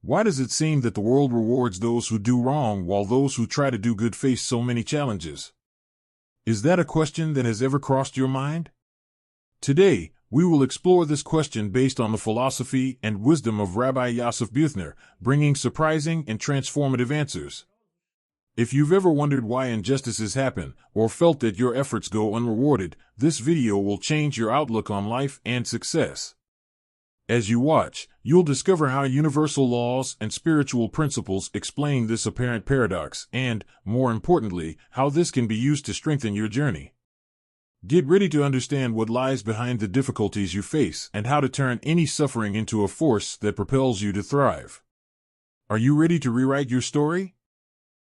Why does it seem that the world rewards those who do wrong while those who try to do good face so many challenges? Is that a question that has ever crossed your mind? Today, we will explore this question based on the philosophy and wisdom of Rabbi Yosef Buethner, bringing surprising and transformative answers. If you've ever wondered why injustices happen, or felt that your efforts go unrewarded, this video will change your outlook on life and success. As you watch, you'll discover how universal laws and spiritual principles explain this apparent paradox and, more importantly, how this can be used to strengthen your journey. Get ready to understand what lies behind the difficulties you face and how to turn any suffering into a force that propels you to thrive. Are you ready to rewrite your story?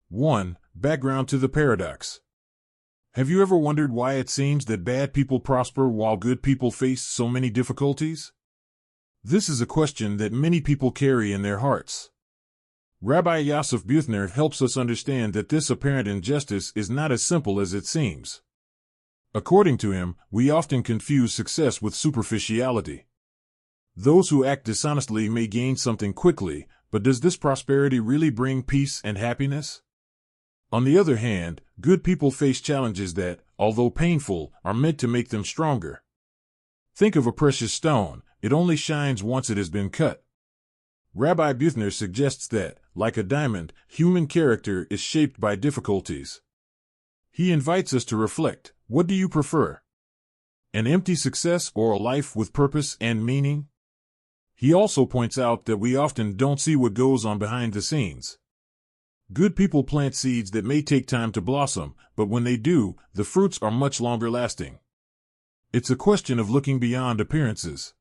1. Background to the paradox. Have you ever wondered why it seems that bad people prosper while good people face so many difficulties? This is a question that many people carry in their hearts. Rabbi Yosef Buethner helps us understand that this apparent injustice is not as simple as it seems. According to him, we often confuse success with superficiality. Those who act dishonestly may gain something quickly, but does this prosperity really bring peace and happiness? On the other hand, good people face challenges that, although painful, are meant to make them stronger. Think of a precious stone. It only shines once it has been cut. Rabbi Buethner suggests that, like a diamond, human character is shaped by difficulties. He invites us to reflect. What do you prefer? An empty success or a life with purpose and meaning? He also points out that we often don't see what goes on behind the scenes. Good people plant seeds that may take time to blossom, but when they do, the fruits are much longer lasting. It's a question of looking beyond appearances.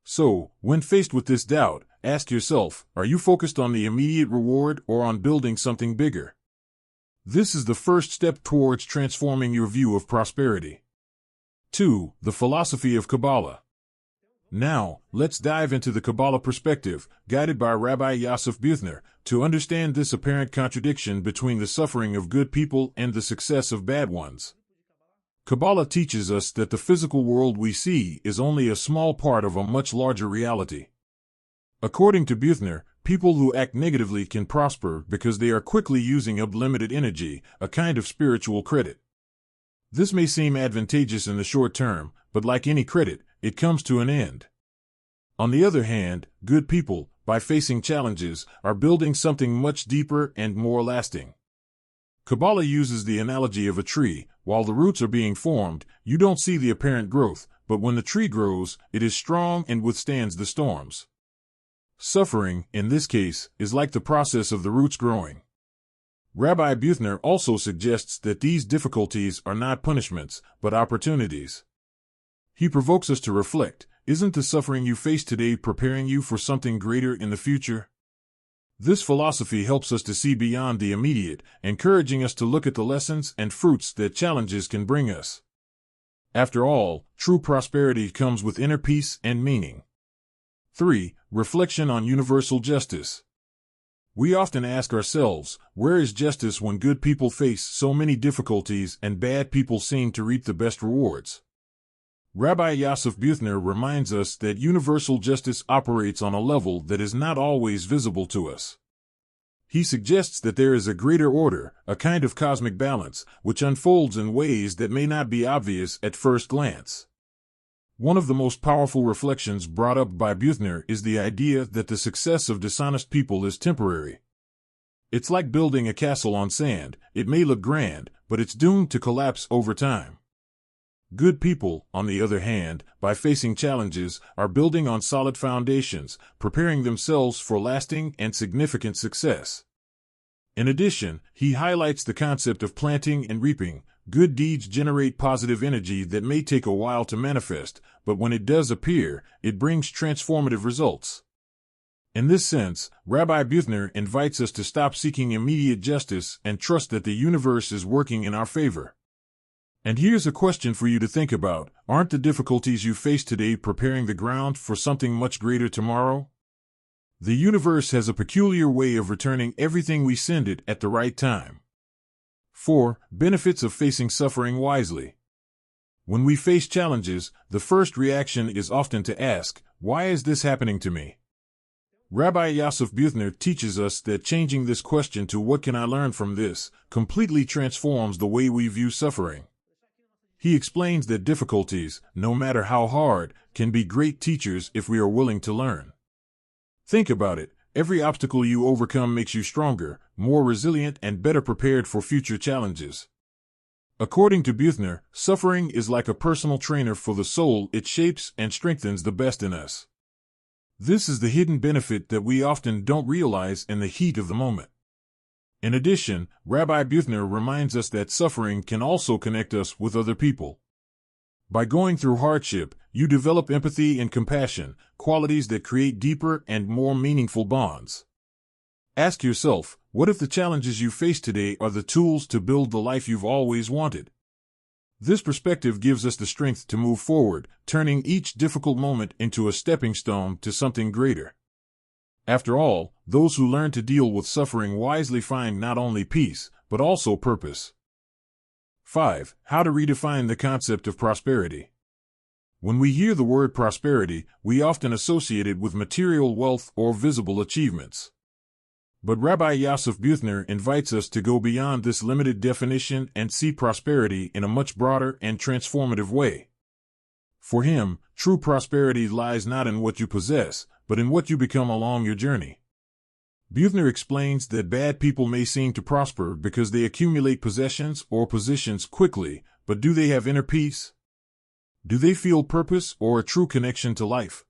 So, when faced with this doubt, ask yourself, are you focused on the immediate reward or on building something bigger? This is the first step towards transforming your view of prosperity. 2. The philosophy of Kabbalah. Now, let's dive into the Kabbalah perspective, guided by Rabbi Yosef Buethner, to understand this apparent contradiction between the suffering of good people and the success of bad ones. Kabbalah teaches us that the physical world we see is only a small part of a much larger reality. According to Buethner, people who act negatively can prosper because they are quickly using up limited energy, a kind of spiritual credit. This may seem advantageous in the short term, but like any credit, it comes to an end. On the other hand, good people, by facing challenges, are building something much deeper and more lasting. Kabbalah uses the analogy of a tree. While the roots are being formed, you don't see the apparent growth, but when the tree grows, it is strong and withstands the storms. Suffering, in this case, is like the process of the roots growing. Rabbi Buethner also suggests that these difficulties are not punishments, but opportunities. He provokes us to reflect. Isn't the suffering you face today preparing you for something greater in the future? This philosophy helps us to see beyond the immediate, encouraging us to look at the lessons and fruits that challenges can bring us. After all, true prosperity comes with inner peace and meaning. 3. Reflection on universal justice. We often ask ourselves, where is justice when good people face so many difficulties and bad people seem to reap the best rewards? Rabbi Yosef Buethner reminds us that universal justice operates on a level that is not always visible to us. He suggests that there is a greater order, a kind of cosmic balance, which unfolds in ways that may not be obvious at first glance. One of the most powerful reflections brought up by Buethner is the idea that the success of dishonest people is temporary. It's like building a castle on sand. It may look grand, but it's doomed to collapse over time. Good people, on the other hand, by facing challenges, are building on solid foundations, preparing themselves for lasting and significant success. In addition, he highlights the concept of planting and reaping. Good deeds generate positive energy that may take a while to manifest, but when it does appear, it brings transformative results. In this sense, Rabbi Buethner invites us to stop seeking immediate justice and trust that the universe is working in our favor. And here's a question for you to think about. Aren't the difficulties you face today preparing the ground for something much greater tomorrow? The universe has a peculiar way of returning everything we send it at the right time. 4. Benefits of facing suffering wisely. When we face challenges, the first reaction is often to ask, why is this happening to me? Rabbi Yosef Buethner teaches us that changing this question to "what can I learn from this?" completely transforms the way we view suffering. He explains that difficulties, no matter how hard, can be great teachers if we are willing to learn. Think about it. Every obstacle you overcome makes you stronger, more resilient, and better prepared for future challenges. According to Buethner, suffering is like a personal trainer for the soul. It shapes and strengthens the best in us. This is the hidden benefit that we often don't realize in the heat of the moment. In addition, Rabbi Buethner reminds us that suffering can also connect us with other people. By going through hardship, you develop empathy and compassion, qualities that create deeper and more meaningful bonds. Ask yourself, what if the challenges you face today are the tools to build the life you've always wanted? This perspective gives us the strength to move forward, turning each difficult moment into a stepping stone to something greater. After all, those who learn to deal with suffering wisely find not only peace, but also purpose. 5. How to redefine the concept of prosperity. When we hear the word prosperity, we often associate it with material wealth or visible achievements. But Rabbi Yosef Buethner invites us to go beyond this limited definition and see prosperity in a much broader and transformative way. For him, true prosperity lies not in what you possess, but in what you become along your journey. Buethner explains that bad people may seem to prosper because they accumulate possessions or positions quickly, but do they have inner peace? Do they feel purpose or a true connection to life?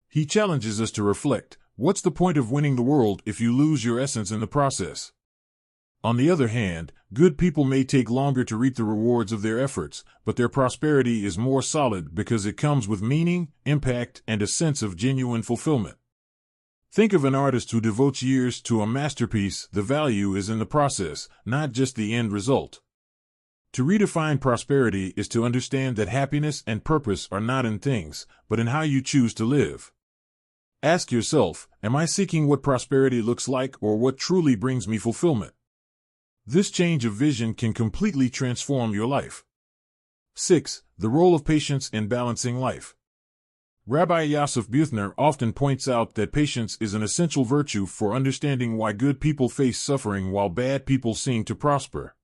He challenges us to reflect. What's the point of winning the world if you lose your essence in the process? On the other hand, good people may take longer to reap the rewards of their efforts, but their prosperity is more solid because it comes with meaning, impact, and a sense of genuine fulfillment. Think of an artist who devotes years to a masterpiece. The value is in the process, not just the end result. To redefine prosperity is to understand that happiness and purpose are not in things, but in how you choose to live. Ask yourself, am I seeking what prosperity looks like or what truly brings me fulfillment? This change of vision can completely transform your life. 6. The role of patience in balancing life. Rabbi Yosef Buethner often points out that patience is an essential virtue for understanding why good people face suffering while bad people seem to prosper.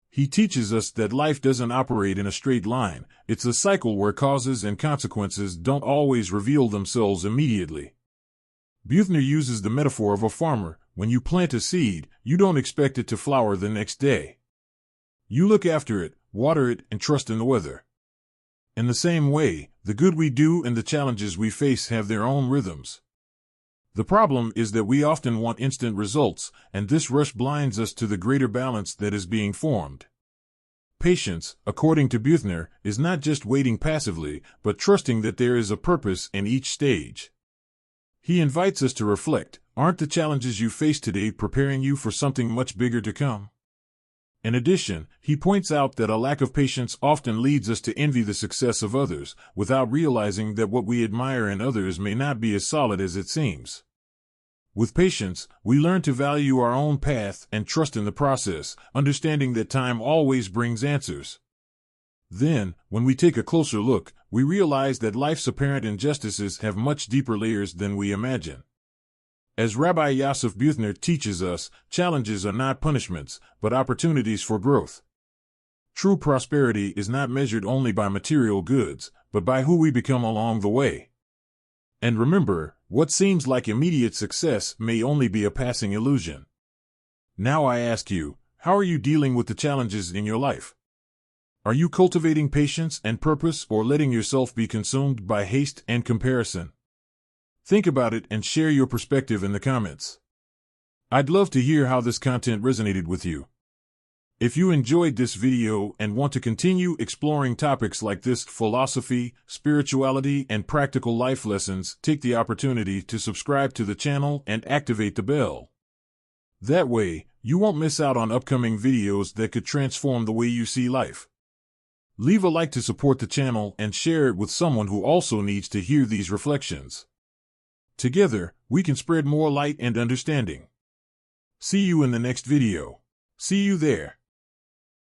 He teaches us that life doesn't operate in a straight line. It's a cycle where causes and consequences don't always reveal themselves immediately. Buethner uses the metaphor of a farmer. When you plant a seed, you don't expect it to flower the next day. You look after it, water it, and trust in the weather. In the same way, the good we do and the challenges we face have their own rhythms. The problem is that we often want instant results, and this rush blinds us to the greater balance that is being formed. Patience, according to Buethner, is not just waiting passively, but trusting that there is a purpose in each stage. He invites us to reflect, aren't the challenges you face today preparing you for something much bigger to come? In addition, he points out that a lack of patience often leads us to envy the success of others, without realizing that what we admire in others may not be as solid as it seems. With patience, we learn to value our own path and trust in the process, understanding that time always brings answers. Then, when we take a closer look, we realize that life's apparent injustices have much deeper layers than we imagine. As Rabbi Yosef Buethner teaches us, challenges are not punishments, but opportunities for growth. True prosperity is not measured only by material goods, but by who we become along the way. And remember, what seems like immediate success may only be a passing illusion. Now I ask you, how are you dealing with the challenges in your life? Are you cultivating patience and purpose or letting yourself be consumed by haste and comparison? Think about it and share your perspective in the comments. I'd love to hear how this content resonated with you. If you enjoyed this video and want to continue exploring topics like this, philosophy, spirituality, and practical life lessons, take the opportunity to subscribe to the channel and activate the bell. That way, you won't miss out on upcoming videos that could transform the way you see life. Leave a like to support the channel and share it with someone who also needs to hear these reflections. Together, we can spread more light and understanding. See you in the next video. See you there.